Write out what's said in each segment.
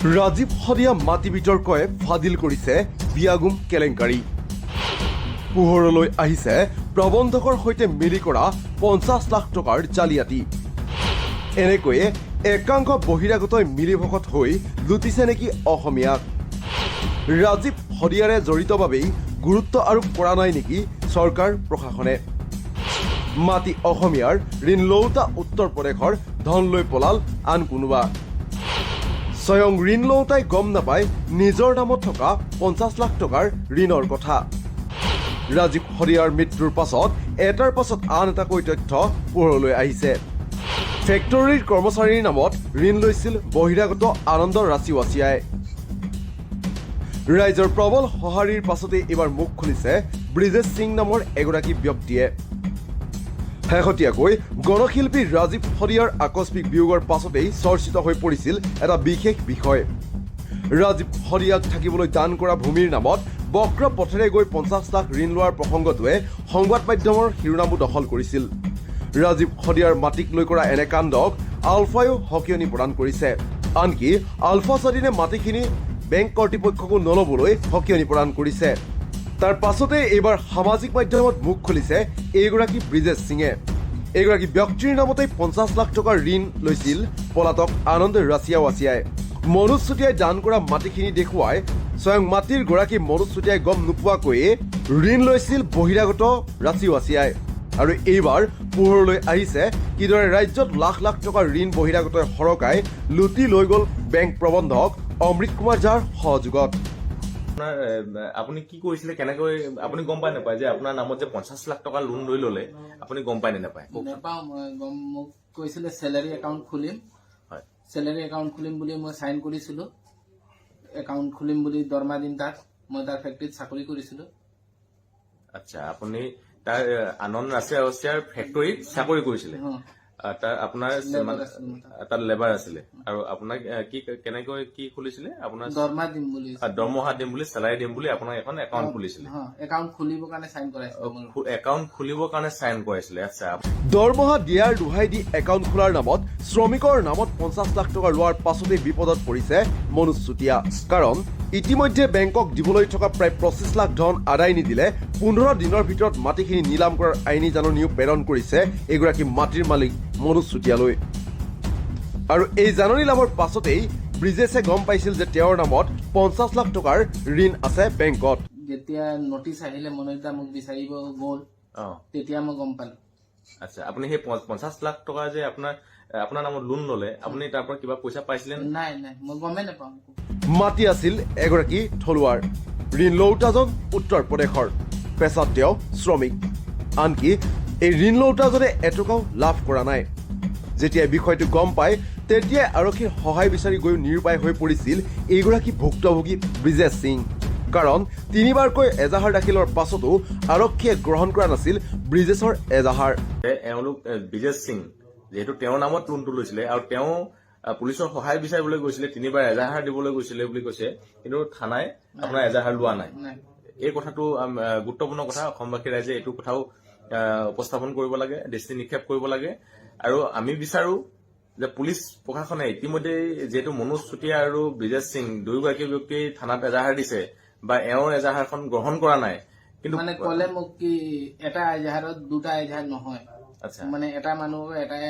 ৰাজীৱ শদিয়া মাটি বিতৰ্কই ফাদিল কৰিছে বিয়াগুম কেলেংকাৰী। পোহৰলৈ আহিছে প্ৰবন্ধকৰ সৈতে মিলি কৰা 50 লাখ টকাৰ জালিয়াতি। এনেকৈয়ে একাংশ বহিৰাগতই মিলিভকত হৈ লুটিছে নেকি অসমীয়াক? ৰাজীৱ শদিয়াৰে জড়িত বাবেই গুৰুত্ব আৰোপ কৰা নাই নেকি চৰকাৰ প্ৰশাসনে? মাটি অসমীয়াৰ ঋণ লওঁতা উত্তৰ প্ৰদেশৰ ধন লৈ পলাল আন কোনোবা। স্বয়ং ঋণ লওঁতাই গম নাপায় নিজৰ নামত থকা 50 লাখ টকাৰ ঋণৰ কথা। ৰাজীৱ শদিয়াৰ মৃত্যুৰ পাছত এটাৰ পাছত আন এটাকৈ তথ্য পোহৰলৈ আহিছে। ফেক্টৰীৰ কৰ্মচাৰীৰ নামত ঋণ লৈছিল বহিৰাগত আনন্দ ৰাচিৱাচিয়াই। ৰাইজৰ প্ৰবল সঁহাৰিৰ পাছতে এইবাৰ মুখ খুলিছে ব্ৰিজেশ সিং নামৰ এগৰাকী ব্যক্তিয়ে। শেহতীয়াকৈ গণশিল্পী ৰাজীৱ শদিয়াৰ আকস্মিক বিয়োগৰ পাছতেই চৰ্চিত হৈ পৰিছিল এটা বিশেষ বিষয়। ৰাজীৱ শদিয়াক থাকিবলৈ দান কৰা ভূমিৰ নামত বক্ৰ পথেৰে গৈ 50 লাখ ঋণ লোৱাৰ প্ৰসংগটোৱে সংবাদ মাধ্যমৰ শিৰোনামো দখল কৰিছিল। ৰাজীৱ শদিয়াৰ মাটিক লৈ কৰা এনে কাণ্ডক আলফায়ো সকিয়নি প্ৰদান কৰিছে। আনকি আলফা স্বাধীনে মাটিখিনি বেংক কৰ্তৃপক্ষকো নলবলৈ সকিয়নি প্ৰদান কৰিছে। তাৰ পাছতে এইবাৰ সামাজিক মাধ্যমত মুখ খুলিছে এইগৰাকী ব্ৰিজেশ সিঙে। এইগৰাকী ব্যক্তিৰ নামতেই 50 লাখ টকাৰ ঋণ লৈছিল পলাতক আনন্দ ৰাচিৱাচিয়াই। মনোজ চুতীয়াই দান কৰা মাটিখিনি দেখুৱাই স্বয়ং মাটিৰ গৰাকী মনোজ চুতীয়াই গম নোপোৱাকৈয়ে ঋণ লৈছিল বহিৰাগত ৰাচিৱাচিয়াই। আৰু এইবাৰ পোহৰলৈ আহিছে কিদৰে ৰাজ্যত লাখ লাখ টকাৰ ঋণ বহিৰাগতই সৰকাই লুটি লৈ গ'ল বেংক প্ৰবন্ধক অমৃত কুমাৰ ঝাৰ সহযোগত। আপুনি কি কৰিছিলে, কেনেকৈ আপুনি গম পাই নাপায় যে আপোনাৰ নামত যে 50 লাখ টকা লোন লৈ ললে আপুনি গম পাই নে নাপায়? নাপাওঁ, মই মোক কৈছিলে চেলাৰী একাউণ্ট খুলিম। হয়, চেলাৰী একাউণ্ট খুলিম বুলি মই চাইন কৰিছিলো। একাউণ্ট খুলিম বুলি দৰমহা দিন তাত মই তাৰ ফেক্টৰীত চাকৰি কৰিছিলো। আচ্ছা, আপুনি তাৰ আনন্দ ৰাচিৱাচিয়াৰ ফেক্টৰীত চাকৰি কৰিছিলে। তাৰ আপোনাৰ তাত লেবাৰ আছিলে আৰু আপোনাক কি কেনেকৈ কি খুলিছিলে? আপোনাৰ দৰমহা দিম বুলি দৰমহা দিম বুলি চেলাৰী দিম বুলি আপোনাক এখন একাউণ্ট খুলিছিলে। একাউণ্ট খুলিবৰ কাৰণে চাইন কৰাইছিলে। একাউণ্ট খুলিবৰ কাৰণে চাইন কৰাইছিলে। আচ্ছা, দৰমহা দিয়াৰ দোহাই দি একাউণ্ট খোলাৰ নামত শ্ৰমিকৰ নামত 50 লাখ টকা লোৱাৰ পাছতেই বিপদত পৰিছে মনোজ চুতীয়া। কাৰণ ইতিমধ্যে বেংকক দিবলৈ থকা প্ৰায় 25 লাখ ধন আদায় নিদিলে 15 দিনৰ ভিতৰত মাটিখিনি নিলাম কৰাৰ আইনী জাননীও প্ৰেৰণ কৰিছে এগৰাকী মাটিৰ মালিক মনোজ চুতীয়ালৈ। আৰু এই জাননী লাভৰ পাছতেই ব্ৰিজেশে গম পাইছিল যে তেওঁৰ নামত 50 লাখ টকাৰ ঋণ আছে বেংকত। যেতিয়া নটিচ আহিলে মনোজ দা মোক বিচাৰিব গ'ল, তেতিয়া মই গম পালো। আচ্ছা, আপুনি সেই 50 লাখ টকা যে আপোনাৰ নামত লোন ললে, আপুনি তাৰ পৰা কিবা পইচা পাইছিলে? নাই, মই গমেই নাপাওঁ। মাটি আছিল এগৰাকী থলুৱাৰ, ঋণ লওঁতাজন উত্তৰ প্ৰদেশৰ, পেছাত তেওঁ শ্ৰমিক। আনকি এই ঋণ লওঁতাজনে এটকাও লাভ কৰা নাই। যেতিয়া বিষয়টো গম পায় তেতিয়াই আৰক্ষীৰ সহায় বিচাৰি গৈ নিৰুপায় হৈ পৰিছিল এইগৰাকী ভুক্তভোগী ব্ৰিজেশ সিং। কাৰণ 3বাৰকৈ এজাহাৰ দাখিলৰ পাছতো আৰক্ষীয়ে গ্ৰহণ কৰা নাছিল ব্ৰিজেশৰ এজাহাৰ। এওঁলোক ব্ৰিজেশ সিং যিহেতু তেওঁৰ নামত লোনটো লৈছিলে আৰু তেওঁ পুলিচৰ সহায় বিচাৰিবলৈ গৈছিলে, 3বাৰ এজাহাৰ দিবলৈ গৈছিলে বুলি কৈছে, কিন্তু থানাই আপোনাৰ এজাহাৰ লোৱা নাই। এই কথাটো গুৰুত্বপূৰ্ণ কথা। অসমবাসী ৰাইজে এইটো কথাও উপস্থাপন কৰিব লাগে, দৃষ্টি নিক্ষেপ কৰিব লাগে। আৰু আমি বিচাৰো যে পুলিচ প্ৰশাসনে ইতিমধ্যে যিহেতু মনোজ চুতীয়া আৰু ব্ৰিজেশ সিং দুয়োগৰাকী ব্যক্তিয়ে থানাত এজাহাৰ দিছে বা এওঁৰ এজাহাৰখন গ্ৰহণ কৰা নাই, কিন্তু মানে ক'লে মোক কি এটা এজাহাৰত দুটা এজাহাৰ নহয়। আচ্ছা, মানে এটা মানুহৰ এটাই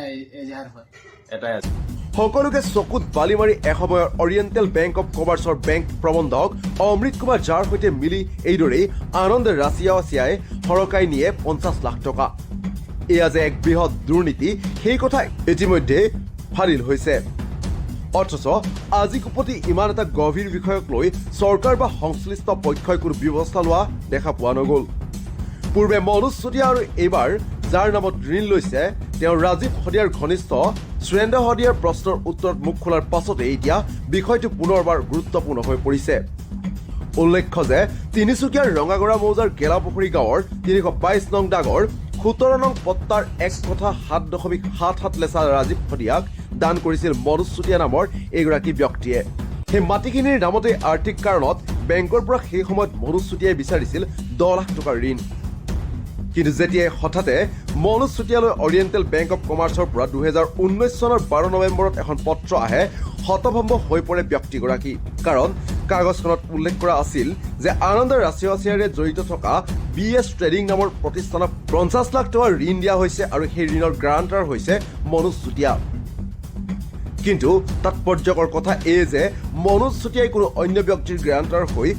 এজাহাৰ হয়, এটাই আছে। সকলোকে চকুত বালি মাৰি এসময়ৰ অৰিয়েণ্টেল বেংক অৱ কমাৰ্চৰ বেংক প্ৰবন্ধক অমৃত কুমাৰ ঝাৰ সৈতে মিলি এইদৰেই আনন্দ ৰাচিৱাচিয়াই সৰকাই নিয়ে 50 লাখ টকা। এয়া যে এক বৃহৎ দুৰ্নীতি সেই কথা ইতিমধ্যে ফাদিল হৈছে। অথচ আজি কুপতি ইমান এটা গভীৰ বিষয়ক লৈ চৰকাৰ বা সংশ্লিষ্ট পক্ষই কোনো ব্যৱস্থা লোৱা দেখা পোৱা নগ'ল। পূৰ্বে মনোজ চুতীয়া আৰু এইবাৰ যাৰ নামত ঋণ লৈছে তেওঁ ৰাজীৱ শদিয়াৰ ঘনিষ্ঠ সুৰেন্দ্ৰ শদিয়াৰ প্ৰশ্নৰ উত্তৰত মুখ খোলাৰ পাছতে এতিয়া বিষয়টো পুনৰবাৰ গুৰুত্বপূৰ্ণ হৈ পৰিছে। উল্লেখ্য যে তিনিচুকীয়াৰ ৰঙাগড়া মৌজাৰ গেলাপুখুৰী গাঁৱৰ 322 নং দাগৰ 17 নং পট্টাৰ 1.7 লেচা ৰাজীৱ শদিয়াক দান কৰিছিল মনোজ চুতীয়া নামৰ এইগৰাকী ব্যক্তিয়ে। সেই মাটিখিনিৰ নামতে আৰ্থিক কাৰণত বেংকৰ পৰা সেই সময়ত মনোজ চুতীয়াই বিচাৰিছিল 10 লাখ টকাৰ ঋণ। কিন্তু যেতিয়াই হঠাতে মনোজ চুতীয়ালৈ অৰিয়েণ্টেল বেংক অৱ কমাৰ্চৰ পৰা 2019 চনৰ 12 নৱেম্বৰত এখন পত্ৰ আহে হতভম্ব হৈ পৰে ব্যক্তিগৰাকী কাৰণ কাগজখনত উল্লেখ কৰা আছিল যে আনন্দ ৰাষ্ট্ৰীয় আচিয়াৰে জড়িত থকা BS ট্ৰেডিং নামৰ প্ৰতিষ্ঠানক 50 লাখ টকা ঋণ দিয়া হৈছে আৰু সেই ঋণৰ গ্ৰান্টাৰ হৈছে মনোজ চুতীয়া কিন্তু তাৎপৰ্যকৰ কথা এই যে মনোজ চুতীয়াই কোনো অন্য ব্যক্তিৰ গ্ৰান্টাৰ হৈ